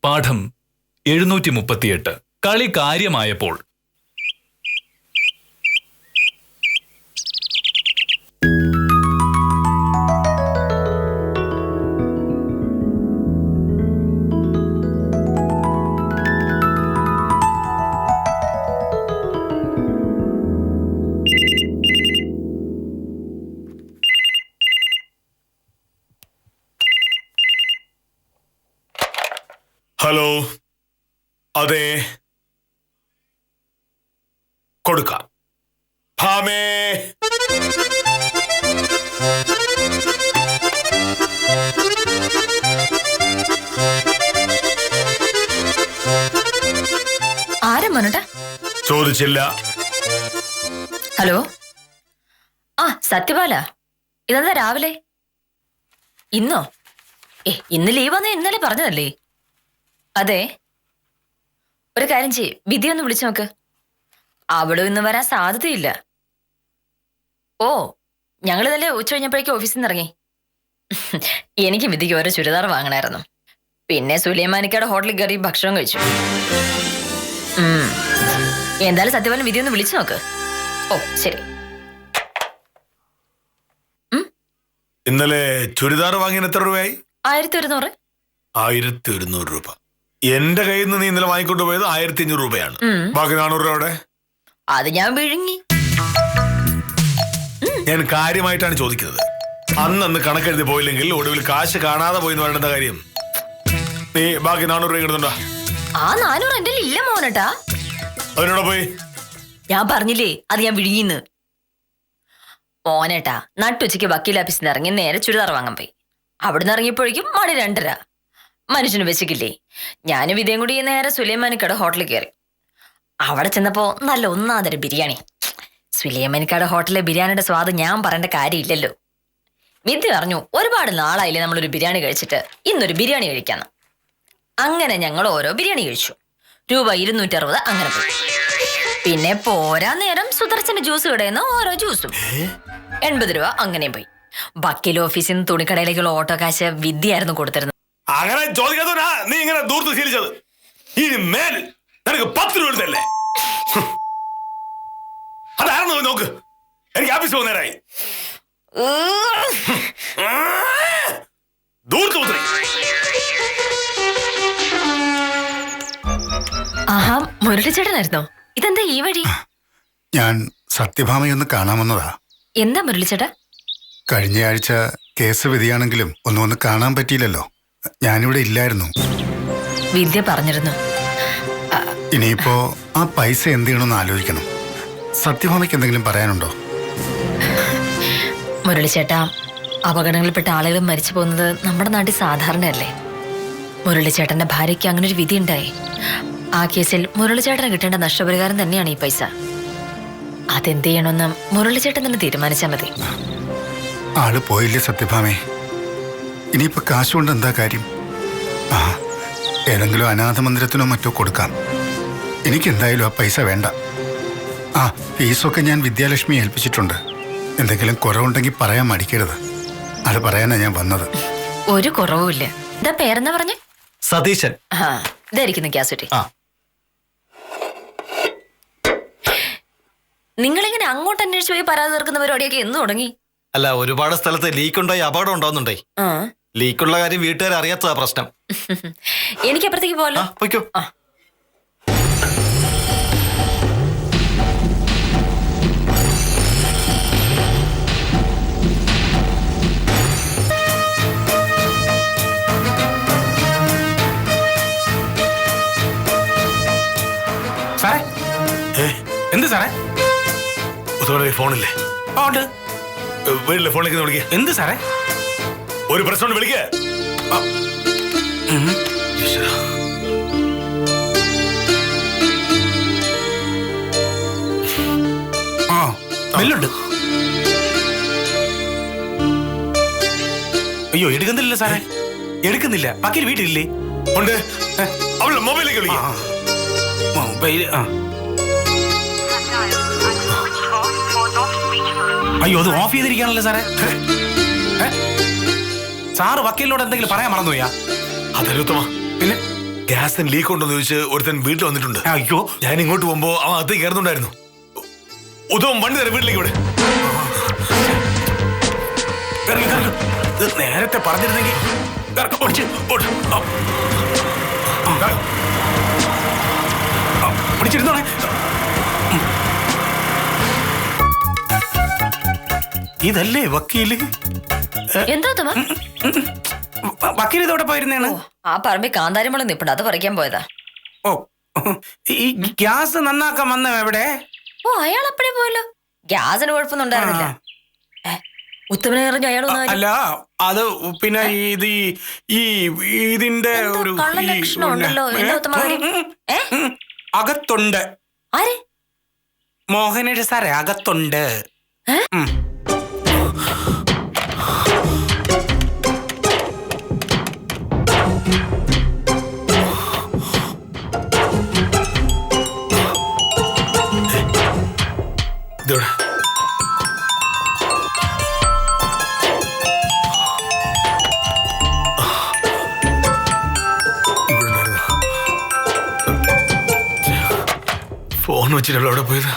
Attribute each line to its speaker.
Speaker 1: പാഠം 738. കളി കാര്യമായപ്പോൾ.
Speaker 2: ഹലോ, അതെ, കൊടുക്കാം. ഭാമേ,
Speaker 3: ആരാ മോനോട്ടാ?
Speaker 2: ചോദിച്ചില്ല.
Speaker 3: ഹലോ, ആ സത്യപാല, ഇതെന്താ രാവിലെ? ഇന്നോ? ഇന്ന് ലീവാന്ന് ഇന്നലെ പറഞ്ഞതല്ലേ? അതെ, ഒരു കാര്യം ചെയ്യ്, വിധി ഒന്ന് വിളിച്ചു നോക്ക്. അവളും ഇന്ന് വരാൻ സാധ്യതയില്ല. ഓ, ഞങ്ങൾ ഇന്നലെ ഉച്ച കഴിഞ്ഞപ്പോഴേക്കും ഓഫീസിൽ നിന്ന് ഇറങ്ങി. എനിക്ക് വിധിക്ക് ഓരോ ചുരിദാർ വാങ്ങണമായിരുന്നു. പിന്നെ സുലൈമാനിക്കയുടെ ഹോട്ടലിൽ കയറി ഭക്ഷണം കഴിച്ചു. എന്തായാലും സത്യപാലൻ വിധി ഒന്ന് വിളിച്ചു നോക്ക്. ഓ ശരി.
Speaker 2: ഇന്നലെ ചുരിദാർ വാങ്ങിയ എത്ര രൂപയായി?
Speaker 3: 1100.
Speaker 2: 1100 രൂപ. എന്റെ കയ്യിൽ നിന്ന് നീ ഇന്നലെ വാങ്ങിക്കൊണ്ട് പോയത് 1500 രൂപയാണ്. ബാക്കി 400 രൂപ അവിടെ.
Speaker 3: അത് ഞാൻ വിഴുങ്ങി.
Speaker 2: ഞാൻ കാര്യമായിട്ടാണ് ചോദിക്കുന്നത്. അന്ന് കണക്കെഴുതി പോയില്ലെങ്കിൽ ഒടുവിൽ കാശ് കാണാതെ പോയി എന്ന് പറയേണ്ട കാര്യം. നീ ബാക്കി 400 രൂപ കിട്ടുന്നുണ്ടോ?
Speaker 3: ആ 400 എന്റെ ഇല്ല മോനട്ടാ.
Speaker 2: അതിനോട് പോയി.
Speaker 3: ഞാൻ പറഞ്ഞില്ലേ അത് ഞാൻ വിഴുങ്ങിന്ന്. മോനേട്ടാ നട്ടുച്ചയ്ക്ക് വക്കീൽ ഓഫീസിൽ നിന്ന് ഇറങ്ങി നേരെ ചുരിദാർ വാങ്ങാൻ പോയി. അവിടുന്ന് ഇറങ്ങിയപ്പോഴേക്കും മണി 2:30. മനുഷ്യന് വെച്ചിക്കില്ലേ. ഞാനും ഇതേം കൂടി നേരെ സുലൈമാനിക്കയുടെ ഹോട്ടലിൽ കയറി. അവിടെ ചെന്നപ്പോ നല്ല ഒന്നാന്തര ബിരിയാണി. സുലൈമാനിക്കയുടെ ഹോട്ടലിലെ ബിരിയാണിയുടെ സ്വാദ് ഞാൻ പറയേണ്ട കാര്യമില്ലല്ലോ. വിദ്യ പറഞ്ഞു ഒരുപാട് നാളായില്ലേ നമ്മളൊരു ബിരിയാണി കഴിച്ചിട്ട്, ഇന്നൊരു ബിരിയാണി കഴിക്കാന്ന്. അങ്ങനെ ഞങ്ങൾ ഓരോ ബിരിയാണി കഴിച്ചു. രൂപ 260 അങ്ങനെ പോയി. പിന്നെ പോരാ നേരം സുദർശന ജ്യൂസ് കടയുന്ന ഓരോ ജ്യൂസും 80 രൂപ അങ്ങനെയും പോയി. വക്കീൽ ഓഫീസിൽ നിന്ന് തുണിക്കടയിലേക്കുള്ള ഓട്ടോ കാശ് വിദ്യയായിരുന്നു കൊടുത്തിരുന്നത്.
Speaker 2: അങ്ങനെ ചോദിക്കാത്ത നീ ഇങ്ങനെ ദൂരത്ത് ശീലിച്ചത്. ഇനി മേൽ നിനക്ക് 10 രൂപ എടുത്തല്ലേ? അതായിരുന്നു നോക്ക്. എനിക്ക് ആഫീസ് പോകുന്നേരായി. ദൂരത്ത്
Speaker 3: ആഹാ, മുരളിച്ചേട്ടനായിരുന്നോ? ഇതെന്താ ഈ വഴി?
Speaker 4: ഞാൻ സത്യഭാമയൊന്ന് കാണാമെന്നതാ.
Speaker 3: എന്താ മുരളിച്ചേട്ടാ?
Speaker 4: കഴിഞ്ഞ ആഴ്ച കേസ് വിധിയാണെങ്കിലും ഒന്നും കാണാൻ പറ്റിയില്ലല്ലോ. ഞാനിവിടെ ഇല്ലായിരുന്നു.
Speaker 3: വിദ്യ പറഞ്ഞിരുന്നു.
Speaker 4: ഇനിയിപ്പോ ആ പൈസ എന്ത് ചെയ്യണമെന്ന് ആലോചിക്കണം. സത്യഭാമയ്ക്ക് എന്തെങ്കിലും പറയാനുണ്ടോ?
Speaker 3: മുരളിച്ചേട്ടാ, അപകടങ്ങളിൽപ്പെട്ട ആളുകൾ മരിച്ചു പോകുന്നത് നമ്മുടെ നാട്ടിൽ സാധാരണയല്ലേ? മുരളിച്ചേട്ടന്റെ ഭാര്യയ്ക്ക് അങ്ങനെ ഒരു വിധി ഉണ്ടായി. ആ കേസിൽ മുരളിച്ചേട്ടന് കിട്ടേണ്ട നഷ്ടപരിഹാരം തന്നെയാണ് ഈ പൈസ. അതെന്ത് ചെയ്യണമെന്ന് മുരളിച്ചേട്ടൻ തന്നെ തീരുമാനിച്ചാൽ മതി.
Speaker 4: ആള് പോയില്ലേ സത്യഭാമേ? ഇനിയിപ്പോ കാശ് കൊണ്ട് എന്താ കാര്യം? ഏതെങ്കിലും അനാഥ മന്ദിരത്തിനോ മറ്റോ കൊടുക്കാം. എനിക്കെന്തായാലും ആ പൈസ വേണ്ട. ഫീസൊക്കെ ഞാൻ വിദ്യാലക്ഷ്മി ഏൽപ്പിച്ചിട്ടുണ്ട്. എന്തെങ്കിലും കുറവുണ്ടെങ്കിൽ പറയാൻ മടിക്കരുത്. അത് പറയാനാ ഞാൻ വന്നത്.
Speaker 3: ഒരു കുറവുമില്ല. എന്താ പേരെന്നാ പറഞ്ഞേ?
Speaker 5: സതീശൻ.
Speaker 3: ഇതായിരിക്കുന്നു ഗ്യാസുറ്റി. നിങ്ങളിങ്ങനെ അങ്ങോട്ട് അന്വേഷിച്ചു പോയി പരാതി തീർക്കുന്ന പരിപാടിയൊക്കെ എന്ന് തുടങ്ങി?
Speaker 5: അല്ല, ഒരുപാട് സ്ഥലത്ത് ലീക്ക് ഉണ്ടായി അപകടം ഉണ്ടാവുന്നുണ്ടേ. ലീക്കുള്ള കാര്യം വീട്ടുകാർ അറിയാത്തതാ പ്രശ്നം.
Speaker 3: എനിക്ക് അപ്പുറത്തേക്ക് പോലോ.
Speaker 5: പൊയ്ക്കോ.
Speaker 6: സാറേ, എന്ത് സാറേ?
Speaker 2: ഫോണില്ലേ? വീട്ടിലെ ഫോണിലേക്ക് വിളിക്കുക.
Speaker 6: എന്ത് സാറേ?
Speaker 2: ഒരു പ്രശ്നം വിളിക്ക.
Speaker 6: ബെല്ലുണ്ട്. അയ്യോ, എടുക്കുന്നില്ല സാറേ, എടുക്കുന്നില്ല. വക്കീൽ വീട്ടിലില്ലേ?
Speaker 2: ഉണ്ട്. അവളുടെ മൊബൈലിലേക്ക് വിളിക്കുക.
Speaker 6: മൊബൈൽ. അയ്യോ, അത് ഓഫ് ചെയ്തിരിക്കുകയാണല്ലോ സാറേ. സാറ് വക്കീലിനോട് എന്തെങ്കിലും പറയാൻ മറന്നുപോയാ?
Speaker 2: അതല്ല ഉത്തമ,
Speaker 6: പിന്നെ
Speaker 2: ഗ്യാസിന് ലീക്ക് ഉണ്ടോന്ന് ചോദിച്ച് ഒരുത്തൻ വീട്ടിൽ വന്നിട്ടുണ്ട്.
Speaker 6: അയ്യോ,
Speaker 2: ഞാൻ ഇങ്ങോട്ട് പോകുമ്പോ അവൻ അകത്ത് കയറുന്നുണ്ടായിരുന്നു. ഉത്തമം വണ്ടി തരാം വീട്ടിലേക്ക് ഇവിടെ.
Speaker 6: ഇറങ്ങി ഇറങ്ങി. ഇത് നേരത്തെ പറഞ്ഞിരുന്നെങ്കിൽ ഓടിച്ച് ഓട്. പിടിച്ചിരുന്നോണേ. ഇതല്ലേ വക്കീല്?
Speaker 3: എന്താ ഉത്തമ?
Speaker 6: വക്കീൽ ഇതോടെ പോയിരുന്നേണ്.
Speaker 3: ആ പറമ്പിൽ കാന്താരിമുളക് നിപ്പുണ്ട്, അത് പറിക്കാൻ പോയതാ.
Speaker 6: ഓ, ഈ ഗ്യാസ് നന്നാക്കാൻ വന്ന എവിടെ?
Speaker 3: ഓ, അയാൾ അപ്പഴേ പോയല്ലോ. ഗ്യാസിന് കുഴപ്പമൊന്നും ഉണ്ടായിരുന്നില്ല. ഉത്തമനെ എറിഞ്ഞു അയാൾ
Speaker 6: അല്ല, അത് പിന്നെ ഇതിന്റെ ഒരു
Speaker 3: കള്ള ലക്ഷണം ഉണ്ടല്ലോ. എന്താ ഉത്തമ കാര്യം?
Speaker 6: അകത്തുണ്ട്.
Speaker 3: ആര്?
Speaker 6: മോഹനേഷ് സാറേ, അകത്തുണ്ട്.
Speaker 2: ഇതോടെ ഫോൺ വെച്ചിട്ടുള്ള അവിടെ പോയത്.